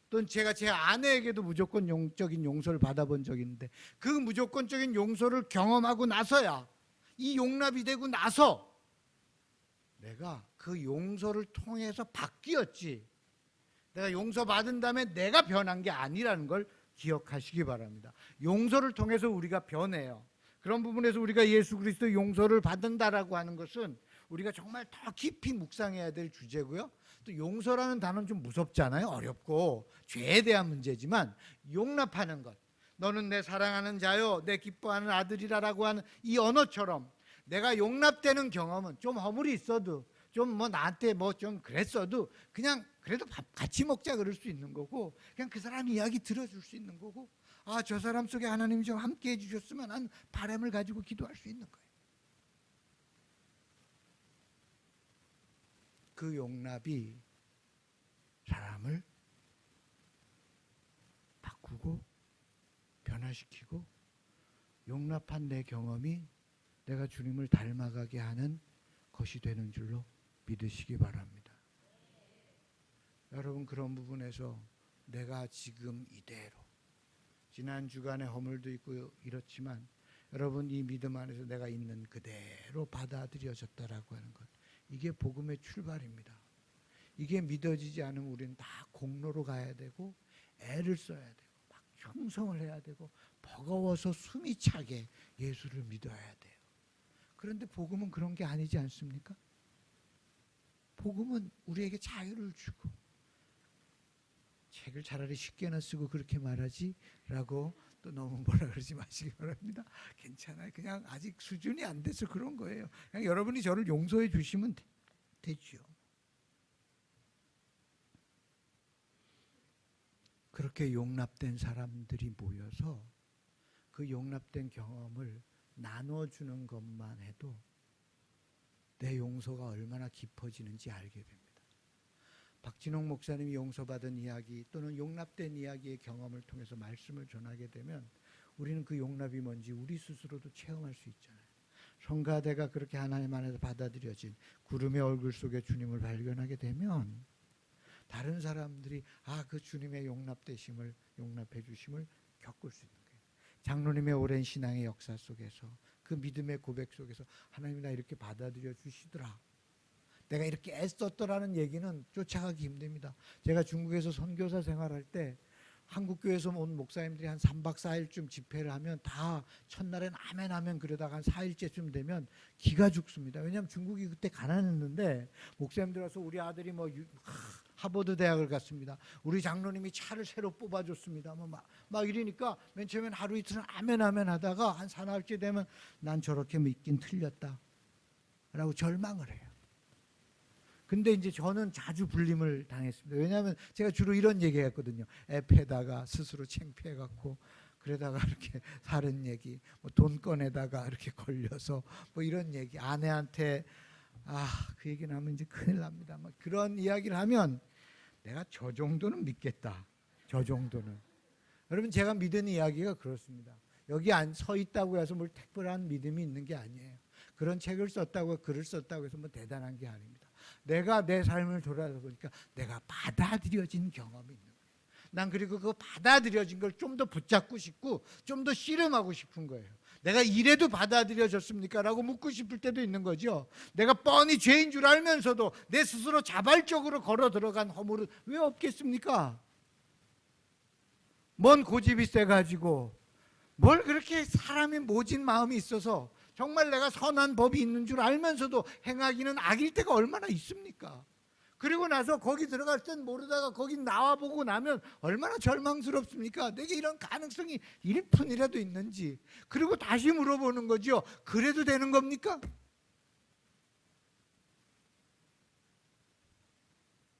또는 제가 제 아내에게도 무조건 영적인 용서를 받아본 적이 있는데 그 무조건적인 용서를 경험하고 나서야, 이 용납이 되고 나서 내가 그 용서를 통해서 바뀌었지, 내가 용서받은 다음에 내가 변한 게 아니라는 걸 기억하시기 바랍니다. 용서를 통해서 우리가 변해요. 그런 부분에서 우리가 예수 그리스도 용서를 받는다라고 하는 것은 우리가 정말 더 깊이 묵상해야 될 주제고요. 또 용서라는 단어는 좀 무섭잖아요. 어렵고 죄에 대한 문제지만 용납하는 것, 너는 내 사랑하는 자요 내 기뻐하는 아들이라라고 하는 이 언어처럼 내가 용납되는 경험은 좀 허물이 있어도 좀 뭐 나한테 뭐 좀 그랬어도 그냥 그래도 밥 같이 먹자 그럴 수 있는 거고, 그냥 그 사람 이야기 들어줄 수 있는 거고, 저 사람 속에 하나님이 좀 함께 해주셨으면 하는 바람을 가지고 기도할 수 있는 거예요. 그 용납이 사람을 바꾸고 변화시키고 용납한 내 경험이 내가 주님을 닮아가게 하는 것이 되는 줄로 믿으시기 바랍니다. 여러분, 그런 부분에서 내가 지금 이대로 지난 주간에 허물도 있고 이렇지만 여러분 이 믿음 안에서 내가 있는 그대로 받아들여졌다라고 하는 것, 이게 복음의 출발입니다. 이게 믿어지지 않으면 우리는 다 공로로 가야 되고 애를 써야 되고 막 형성을 해야 되고 버거워서 숨이 차게 예수를 믿어야 돼요. 그런데 복음은 그런 게 아니지 않습니까? 복음은 우리에게 자유를 주고, 책을 차라리 쉽게나 쓰고 그렇게 말하지 라고 또 너무 뭐라 그러지 마시기 바랍니다. 괜찮아요. 그냥 아직 수준이 안 돼서 그런 거예요. 그냥 여러분이 저를 용서해 주시면 되죠. 그렇게 용납된 사람들이 모여서 그 용납된 경험을 나눠주는 것만 해도 내 용서가 얼마나 깊어지는지 알게 됩니다. 박진홍 목사님이 용서받은 이야기 또는 용납된 이야기의 경험을 통해서 말씀을 전하게 되면 우리는 그 용납이 뭔지 우리 스스로도 체험할 수 있잖아요. 성가대가 그렇게 하나님 안에서 받아들여진 구름의 얼굴 속에 주님을 발견하게 되면 다른 사람들이 그 주님의 용납되심을, 용납해 주심을 겪을 수 있는 거예요. 장로님의 오랜 신앙의 역사 속에서 그 믿음의 고백 속에서 하나님이 나 이렇게 받아들여 주시더라, 내가 이렇게 애썼더라는 얘기는 쫓아가기 힘듭니다. 제가 중국에서 선교사 생활할 때 한국교회에서 온 목사님들이 한 3박 4일쯤 집회를 하면 다 첫날엔 아멘 하면 그러다가 한 4일째쯤 되면 기가 죽습니다. 왜냐하면 중국이 그때 가난했는데 목사님들 와서 우리 아들이 하버드 대학을 갔습니다, 우리 장로님이 차를 새로 뽑아줬습니다, 막 이러니까 맨 처음엔 하루 이틀은 아멘 아멘 하다가 한 사나흘째 되면 난 저렇게 믿긴 틀렸다 라고 절망을 해요. 근데 이제 저는 자주 불림을 당했습니다. 왜냐하면 제가 주로 이런 얘기했거든요. 애 패다가 스스로 창피해갖고 그러다가 이렇게 다른 얘기, 돈 꺼내다가 이렇게 걸려서 이런 얘기, 아내한테 그 얘기 나면 이제 큰일 납니다. 막 그런 이야기를 하면 내가 저 정도는 믿겠다. 저 정도는. 여러분, 제가 믿은 이야기가 그렇습니다. 여기 서 있다고 해서 뭘 특별한 믿음이 있는 게 아니에요. 그런 책을 썼다고, 글을 썼다고 해서 대단한 게 아닙니다. 내가 내 삶을 돌아보니까 내가 받아들여진 경험이 있는 거예요. 난 그리고 그 받아들여진 걸 좀 더 붙잡고 싶고 좀 더 씨름하고 싶은 거예요. 내가 이래도 받아들여졌습니까? 라고 묻고 싶을 때도 있는 거죠. 내가 뻔히 죄인 줄 알면서도 내 스스로 자발적으로 걸어 들어간 허물은 왜 없겠습니까? 뭔 고집이 세가지고 뭘 그렇게 사람이 모진 마음이 있어서 정말 내가 선한 법이 있는 줄 알면서도 행하기는 악일 때가 얼마나 있습니까? 그리고 나서 거기 들어갈 땐 모르다가 거기 나와보고 나면 얼마나 절망스럽습니까? 내게 이런 가능성이 1푼이라도 있는지. 그리고 다시 물어보는 거죠. 그래도 되는 겁니까?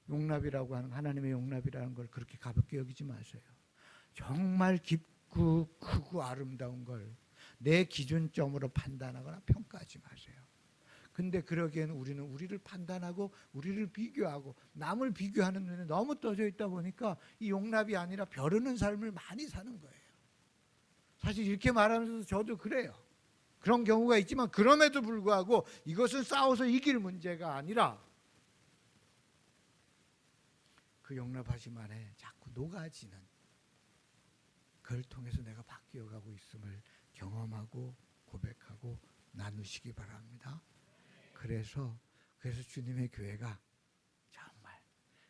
용납이라고 하는, 하나님의 용납이라는 걸 그렇게 가볍게 여기지 마세요. 정말 깊고 크고 아름다운 걸 내 기준점으로 판단하거나 평가하지 마세요. 근데 그러기에는 우리는 우리를 판단하고 우리를 비교하고 남을 비교하는 눈에 너무 떠져 있다 보니까 이 용납이 아니라 벼르는 삶을 많이 사는 거예요. 사실 이렇게 말하면서 저도 그래요. 그런 경우가 있지만 그럼에도 불구하고 이것은 싸워서 이길 문제가 아니라 그 용납하심 안에 자꾸 녹아지는, 그걸 통해서 내가 바뀌어가고 있음을 경험하고 고백하고 나누시기 바랍니다. 그래서 주님의 교회가 정말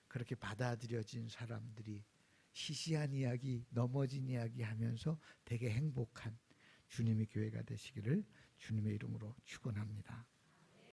그렇게 받아들여진 사람들이 시시한 이야기, 넘어진 이야기 하면서 되게 행복한 주님의 교회가 되시기를 주님의 이름으로 축원합니다.